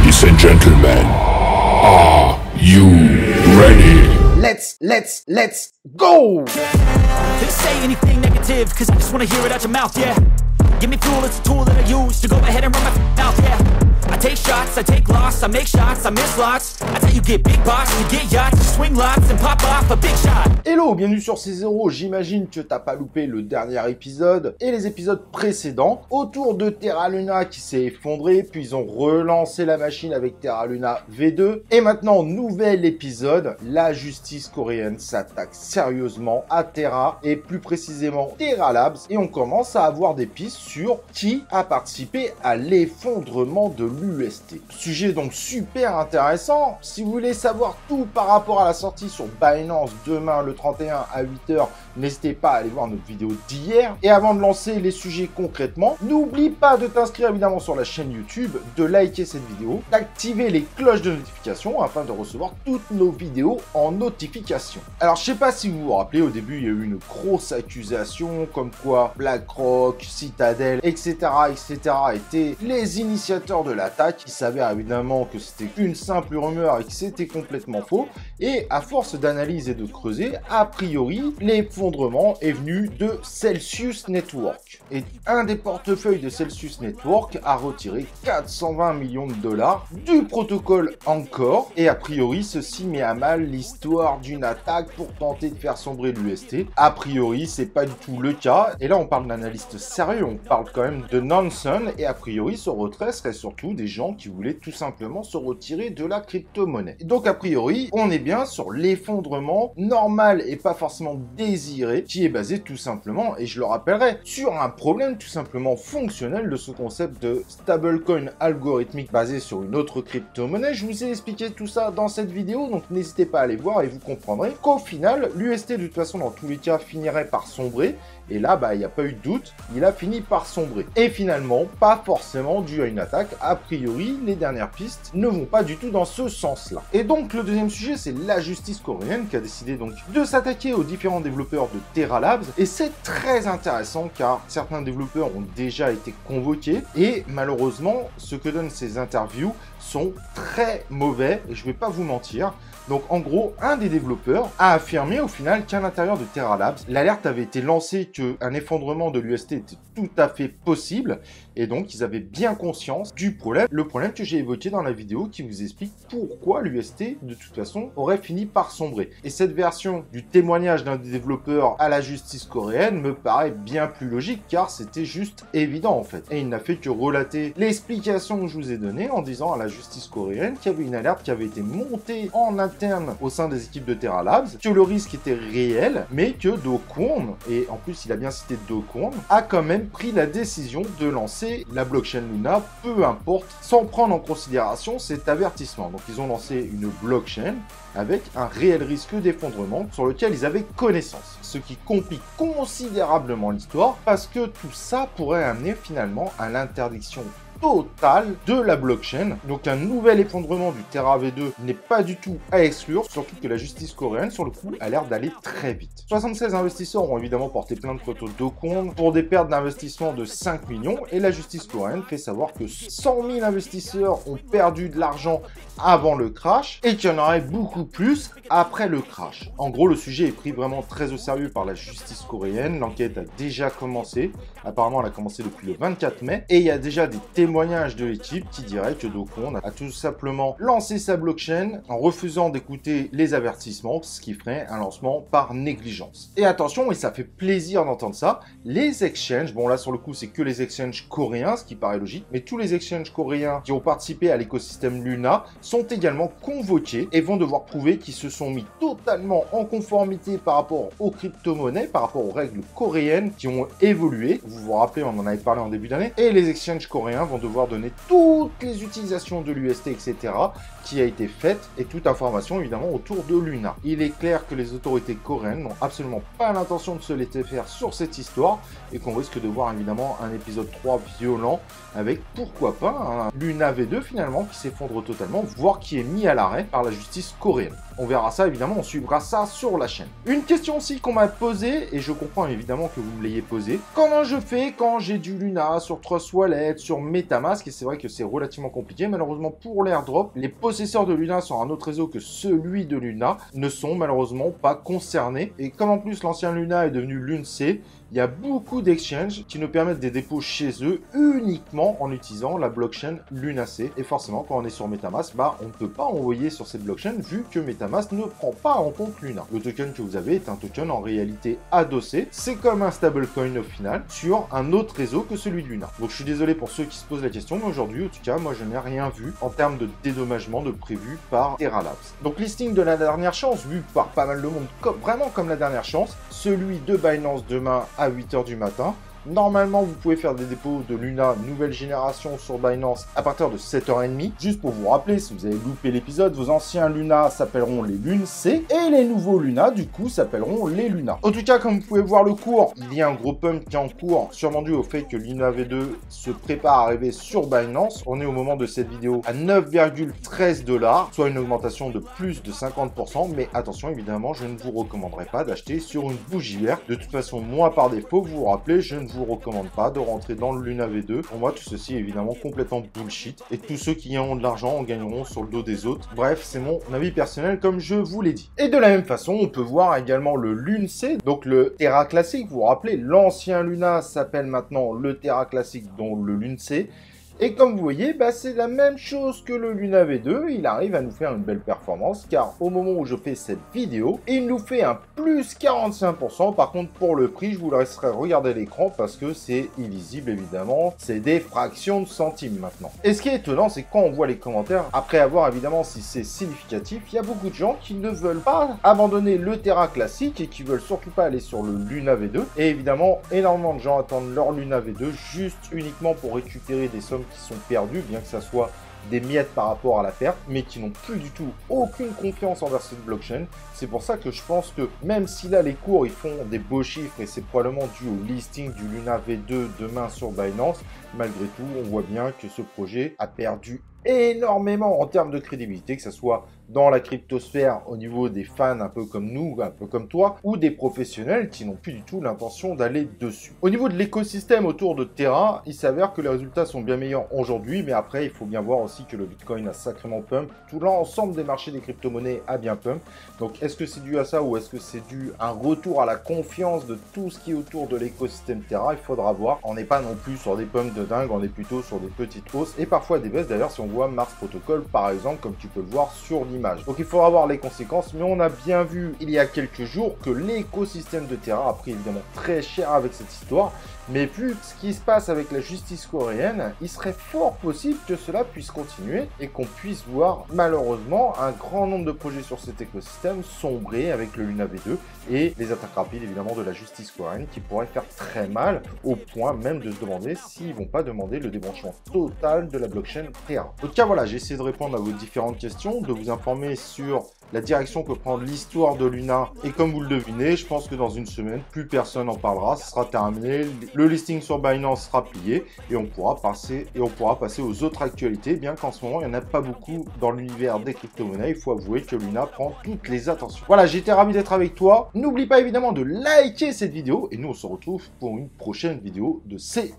Ladies and gentlemen, are you ready? Let's go! They say anything negative, cause I just wanna hear it out your mouth, yeah. Give me fuel, it's a tool that I use to go ahead and run my mouth, yeah. I take shots, I take loss, I make shots, I miss lots. That's how you get big box, you get yachts, you swing lots and pop off a big shot. Hello, bienvenue sur C0, j'imagine que t'as pas loupé le dernier épisode et les épisodes précédents autour de Terra Luna qui s'est effondré, puis ils ont relancé la machine avec Terra Luna V2. Et maintenant, nouvel épisode, la justice coréenne s'attaque sérieusement à Terra et plus précisément Terra Labs et on commence à avoir des pistes sur qui a participé à l'effondrement de l'UST. Sujet donc super intéressant. Si vous voulez savoir tout par rapport à la sortie sur Binance demain le 31 à 8h, n'hésitez pas à aller voir notre vidéo d'hier. Et avant de lancer les sujets concrètement, n'oublie pas de t'inscrire évidemment sur la chaîne YouTube, de liker cette vidéo, d'activer les cloches de notification afin de recevoir toutes nos vidéos en notification. Alors je sais pas si vous vous rappelez, au début il y a eu une grosse accusation comme quoi BlackRock, Citadel, etc. étaient les initiateurs de l'attaque. Il s'avère évidemment que c'était une simple rumeur et que c'était complètement faux. Et à force d'analyse et de creuser, a priori, l'effondrement est venu de Celsius Network. Et un des portefeuilles de Celsius Network a retiré 420 millions de dollars du protocole Anchor. Et a priori, ceci met à mal l'histoire d'une attaque pour tenter de faire sombrer l'UST. A priori, c'est pas du tout le cas. Et là, on parle d'analystes sérieux, on parle quand même de Nansen. Et a priori, ce retrait serait surtout des gens qui voulaient tout simplement se retirer de la crypto-monnaie. Donc, a priori, on est bien sur l'effondrement normal et pas forcément désiré, qui est basé tout simplement, et je le rappellerai, sur un problème tout simplement fonctionnel de ce concept de stablecoin algorithmique basé sur une autre crypto-monnaie. Je vous ai expliqué tout ça dans cette vidéo, donc n'hésitez pas à aller voir et vous comprendrez qu'au final, l'UST de toute façon dans tous les cas finirait par sombrer. Et là, il n'y a pas eu de doute, il a fini par sombrer. Et finalement, pas forcément dû à une attaque. A priori, les dernières pistes ne vont pas du tout dans ce sens-là. Et donc, le deuxième sujet, c'est la justice coréenne qui a décidé donc de s'attaquer aux différents développeurs de Terra Labs. Et c'est très intéressant car certains développeurs ont déjà été convoqués. Et malheureusement, ce que donnent ces interviews sont très mauvais, et je ne vais pas vous mentir. Donc en gros, un des développeurs a affirmé au final qu'à l'intérieur de Terra Labs, l'alerte avait été lancée qu'un effondrement de l'UST était tout à fait possible et donc ils avaient bien conscience du problème. Le problème que j'ai évoqué dans la vidéo qui vous explique pourquoi l'UST de toute façon aurait fini par sombrer. Et cette version du témoignage d'un des développeurs à la justice coréenne me paraît bien plus logique car c'était juste évident en fait. Et il n'a fait que relater l'explication que je vous ai donnée en disant à la justice coréenne qu'il y avait une alerte qui avait été montée en interne au sein des équipes de Terra Labs, que le risque était réel, mais que Do Kwon, et en plus il a bien cité Do Kwon, a quand même pris la décision de lancer la blockchain Luna, peu importe, sans prendre en considération cet avertissement. Donc ils ont lancé une blockchain avec un réel risque d'effondrement sur lequel ils avaient connaissance. Ce qui complique considérablement l'histoire parce que tout ça pourrait amener finalement à l'interdiction totale de la blockchain. Donc un nouvel effondrement du Terra V2 n'est pas du tout à exclure, surtout que la justice coréenne, sur le coup, a l'air d'aller très vite. 76 investisseurs ont évidemment porté plainte contre Do Kwon pour des pertes d'investissement de 5 millions et la justice coréenne fait savoir que 100 000 investisseurs ont perdu de l'argent avant le crash et qu'il y en aurait beaucoup plus après le crash. En gros, le sujet est pris vraiment très au sérieux par la justice coréenne. L'enquête a déjà commencé. Apparemment, elle a commencé depuis le 24 mai et il y a déjà des témoignages de l'équipe qui diraient que Do Kwon a tout simplement lancé sa blockchain en refusant d'écouter les avertissements, ce qui ferait un lancement par négligence. Et attention, et ça fait plaisir d'entendre ça, les exchanges, bon là sur le coup c'est que les exchanges coréens, ce qui paraît logique, mais tous les exchanges coréens qui ont participé à l'écosystème Luna sont également convoqués et vont devoir prouver qu'ils se sont mis totalement en conformité par rapport aux crypto-monnaies, par rapport aux règles coréennes qui ont évolué. Vous vous rappelez, on en avait parlé en début d'année, et les exchanges coréens vont devoir donner toutes les utilisations de l'UST, etc., qui a été faite, et toute information évidemment autour de Luna. Il est clair que les autorités coréennes n'ont absolument pas l'intention de se laisser faire sur cette histoire, et qu'on risque de voir évidemment un épisode 3 violent, avec pourquoi pas un Luna V2 finalement qui s'effondre totalement, voire qui est mis à l'arrêt par la justice coréenne. On verra ça évidemment, on suivra ça sur la chaîne. Une question aussi qu'on m'a posée, et je comprends évidemment que vous me l'ayez posée, comment je fais quand j'ai du Luna sur Trust Wallet, sur Meta MetaMask et c'est vrai que c'est relativement compliqué. Malheureusement pour l'airdrop, les possesseurs de Luna sur un autre réseau que celui de Luna ne sont malheureusement pas concernés. Et comme en plus l'ancien Luna est devenu LUNC, il y a beaucoup d'exchanges qui nous permettent des dépôts chez eux uniquement en utilisant la blockchain LunaC. Et forcément, quand on est sur MetaMask, on ne peut pas envoyer sur cette blockchain vu que MetaMask ne prend pas en compte Luna. Le token que vous avez est un token en réalité adossé. C'est comme un stablecoin au final sur un autre réseau que celui de Luna. Donc je suis désolé pour ceux qui se posent la question, mais aujourd'hui, en tout cas, moi je n'ai rien vu en termes de dédommagement de prévu par Terra Labs. Donc listing de la dernière chance, vu par pas mal de monde, vraiment comme la dernière chance, celui de Binance demain à 8 h du matin. Normalement, vous pouvez faire des dépôts de Luna nouvelle génération sur Binance à partir de 7 h 30. Juste pour vous rappeler, si vous avez loupé l'épisode, vos anciens Luna s'appelleront les LUNC et les nouveaux Luna, du coup, s'appelleront les Luna. En tout cas, comme vous pouvez voir le cours, il y a un gros pump qui est en cours, sûrement dû au fait que Luna V2 se prépare à arriver sur Binance. On est au moment de cette vidéo à 9,13 $, soit une augmentation de plus de 50%. Mais attention, évidemment, je ne vous recommanderais pas d'acheter sur une bougie verte. De toute façon, moi, par défaut, vous vous rappelez, je ne vous recommande pas de rentrer dans le Luna V2. Pour moi, tout ceci est évidemment complètement bullshit. Et tous ceux qui ont de l'argent en gagneront sur le dos des autres. Bref, c'est mon avis personnel comme je vous l'ai dit. Et de la même façon, on peut voir également le LUNC, donc le Terra classique. Vous vous rappelez, l'ancien Luna s'appelle maintenant le Terra classique, dont le LUNC. Et comme vous voyez, c'est la même chose que le Luna V2, il arrive à nous faire une belle performance, car au moment où je fais cette vidéo, il nous fait un plus 45%, par contre pour le prix, je vous laisserai regarder l'écran, parce que c'est illisible évidemment, c'est des fractions de centimes maintenant. Et ce qui est étonnant, c'est quand on voit les commentaires, après avoir évidemment si c'est significatif, il y a beaucoup de gens qui ne veulent pas abandonner le Terra classique, et qui veulent surtout pas aller sur le Luna V2, et évidemment, énormément de gens attendent leur Luna V2, juste uniquement pour récupérer des sommes qui sont perdus, bien que ça soit des miettes par rapport à la perte, mais qui n'ont plus du tout aucune confiance envers cette blockchain. C'est pour ça que je pense que même si là les cours ils font des beaux chiffres et c'est probablement dû au listing du Luna V2 demain sur Binance, malgré tout on voit bien que ce projet a perdu énormément en termes de crédibilité, que ce soit dans la cryptosphère au niveau des fans un peu comme nous, un peu comme toi, ou des professionnels qui n'ont plus du tout l'intention d'aller dessus. Au niveau de l'écosystème autour de Terra, il s'avère que les résultats sont bien meilleurs aujourd'hui, mais après il faut bien voir aussi que le Bitcoin a sacrément pump, tout l'ensemble des marchés des crypto-monnaies a bien pump. Donc est-ce que c'est dû à ça ou est-ce que c'est dû à un retour à la confiance de tout ce qui est autour de l'écosystème Terra? Il faudra voir. On n'est pas non plus sur des pumps de dingue, on est plutôt sur des petites hausses et parfois des baisses. D'ailleurs si on voit Mars Protocol par exemple, comme tu peux le voir sur l'image. Donc il faudra voir les conséquences, mais on a bien vu il y a quelques jours que l'écosystème de Terra a pris évidemment très cher avec cette histoire. Mais vu ce qui se passe avec la justice coréenne, il serait fort possible que cela puisse continuer et qu'on puisse voir malheureusement un grand nombre de projets sur cet écosystème sombrer avec le Luna V2 et les attaques rapides évidemment de la justice coréenne qui pourraient faire très mal au point même de se demander s'ils vont pas demander le débranchement total de la blockchain Terra. En tout cas voilà, j'ai essayé de répondre à vos différentes questions, de vous informer sur la direction que prend l'histoire de Luna. Et comme vous le devinez, je pense que dans une semaine, plus personne en parlera. Ce sera terminé. Le listing sur Binance sera plié et on pourra passer aux autres actualités. Bien qu'en ce moment, il n'y en a pas beaucoup dans l'univers des crypto-monnaies. Il faut avouer que Luna prend toutes les attentions. Voilà, j'ai été ravi d'être avec toi. N'oublie pas évidemment de liker cette vidéo et nous on se retrouve pour une prochaine vidéo de C0.